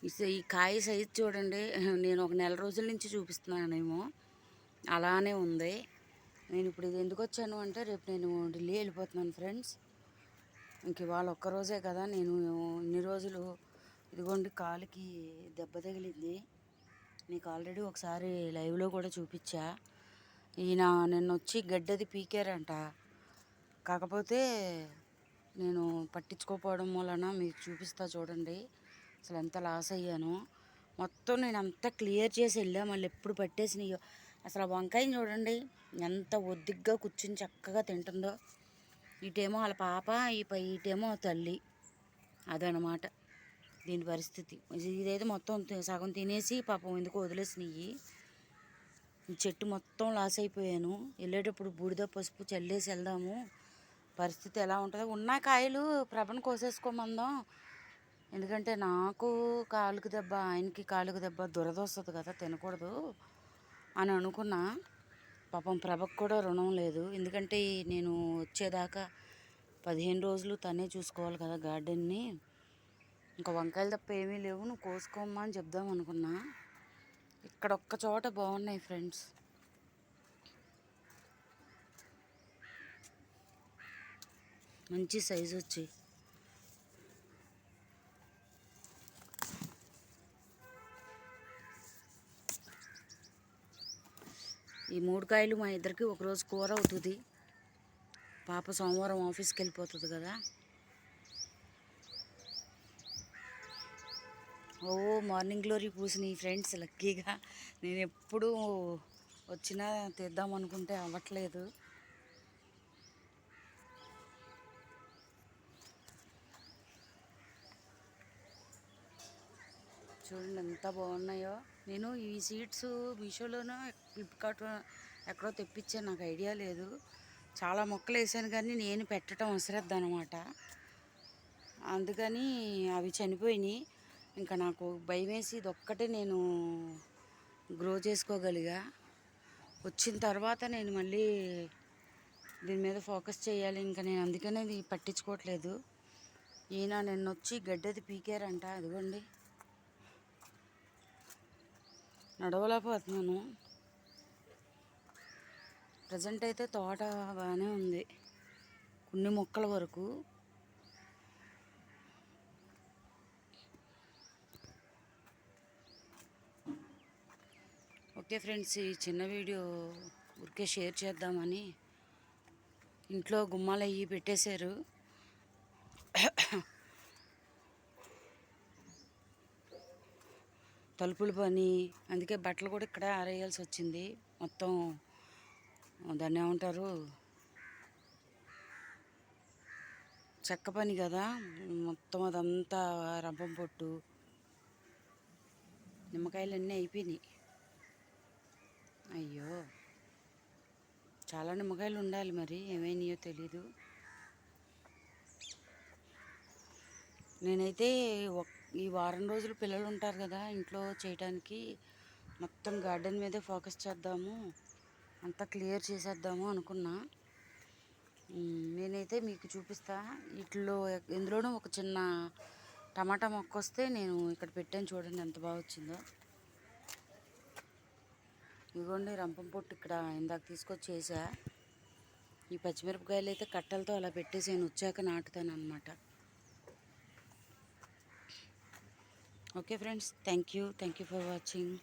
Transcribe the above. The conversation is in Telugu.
ఈ కాయ సైజు చూడండి. నేను ఒక నెల రోజుల నుంచి చూపిస్తున్నానేమో, అలానే ఉంది. నేను ఇప్పుడు ఇది ఎందుకు వచ్చాను అంటే, రేపు నేను ఢిల్లీ వెళ్ళిపోతున్నాను ఫ్రెండ్స్. ఇంక ఇవాళ ఒక్కరోజే కదా, నేను ఇన్ని రోజులు ఇదిగోండి కాలుకి దెబ్బ తగిలింది. మీకు ఆల్రెడీ ఒకసారి లైవ్లో కూడా చూపించా. ఈయన నిన్న వచ్చి గడ్డది పీకారంట. కాకపోతే నేను పట్టించుకోకపోవడం వలన మీకు చూపిస్తా చూడండి అసలు ఎంత లాస్ అయ్యాను. మొత్తం నేను అంతా క్లియర్ చేసి వెళ్ళా, మళ్ళీ ఎప్పుడు పట్టేసినాయో. అసలు ఆ వంకాయని చూడండి ఎంత ఒద్దిగ్గా కూర్చుని చక్కగా తింటుందో. ఇటేమో వాళ్ళ పాప, ఇటేమో తల్లి. అదనమాట దీని పరిస్థితి. ఇదైతే మొత్తం సగం తినేసి పాపం ఎందుకు వదిలేసినాయి. చెట్టు మొత్తం లాస్ అయిపోయాను. వెళ్ళేటప్పుడు బూడిద పసుపు చల్లేసి వెళ్దాము, పరిస్థితి ఎలా ఉంటుందో. ఉన్న కాయలు ప్రభను కోసేసుకోమందాం, ఎందుకంటే నాకు కాలుకు దెబ్బ, ఆయనకి కాలుకు దెబ్బ, దురద వస్తుంది కదా, తినకూడదు అని అనుకున్నా. పాపం ప్రభకు కూడా రుణం లేదు, ఎందుకంటే నేను వచ్చేదాకా 15 రోజులు తనే చూసుకోవాలి కదా గార్డెన్ని. ఇంకా వంకాయలు తప్ప ఏమీ లేవు, నువ్వు కోసుకోమ్మా అని చెప్దాం అనుకున్నా. ఇక్కడ ఒక్క చోట బాగున్నాయి ఫ్రెండ్స్. మంచి సైజు వచ్చి ఈ 3 కాయలు మా ఇద్దరికి ఒకరోజు కూర అవుతుంది. పాప సోమవారం ఆఫీస్కి వెళ్ళిపోతుంది కదా. ఓ మార్నింగ్ గ్లోరీ పూసినాయి ఫ్రెండ్స్ లక్కీగా. నేను ఎప్పుడు వచ్చినా తీద్దాం అనుకుంటే అవ్వట్లేదు. చూడండి ఎంత బాగున్నాయో. నేను ఈ సీడ్స్ మీషోలోనో ఫ్లిప్కార్ట్ ఎక్కడో తెప్పించాను, నాకు ఐడియా లేదు. చాలా మొక్కలు వేసాను కానీ నేను పెట్టడం అశ్రద్ధ అనమాట, అందుకని అవి చనిపోయినాయి. ఇంకా నాకు భయం వేసి ఇదొక్కటే నేను గ్రో చేసుకోగలిగా. వచ్చిన తర్వాత నేను మళ్ళీ దీని మీద ఫోకస్ చేయాలి. ఇంకా నేను అందుకనే ఇది పట్టించుకోవట్లేదు. ఈయన నిన్న వచ్చి గడ్డది పీకారంట. అదిగోండి నడవలేకపోతున్నాను. ప్రజెంట్ అయితే తోట బాగానే ఉంది, కొన్ని మొక్కల వరకు. ఓకే ఫ్రెండ్స్, ఈ చిన్న వీడియో ఊరికే షేర్ చేద్దామని. ఇంట్లో గుమ్మాలు అవి పెట్టేశారు. తలుపుల పని, అందుకే బట్టలు కూడా ఇక్కడే ఆరేయాల్సి వచ్చింది. మొత్తం దాన్ని ఏమంటారు, చెక్క పని కదా, మొత్తం అదంతా రంపం పొట్టు. నిమ్మకాయలు అన్నీ అయిపోయినాయి. అయ్యో, చాలా నిమ్మకాయలు ఉండాలి, మరి ఏమైనాయో తెలీదు. నేనైతే ఈ వారం రోజులు పిల్లలు ఉంటారు కదా ఇంట్లో చేయడానికి, మొత్తం గార్డెన్ మీదే ఫోకస్ చేద్దాము, అంతా క్లియర్ చేసేద్దాము అనుకున్నా. నేనైతే మీకు చూపిస్తా. వీటిలో ఎందులోనూ ఒక చిన్న టమాటా మొక్క వస్తే నేను ఇక్కడ పెట్టాను, చూడండి ఎంత బాగా వచ్చిందో. ఇదిగోండి రంపం పొట్టు ఇక్కడ ఇందాక తీసుకొచ్చి వేసా. ఈ పచ్చిమిరపకాయలు అయితే కట్టలతో అలా పెట్టేసాను, వచ్చాక నాటుతాను అనమాట. Okay friends, thank you for watching.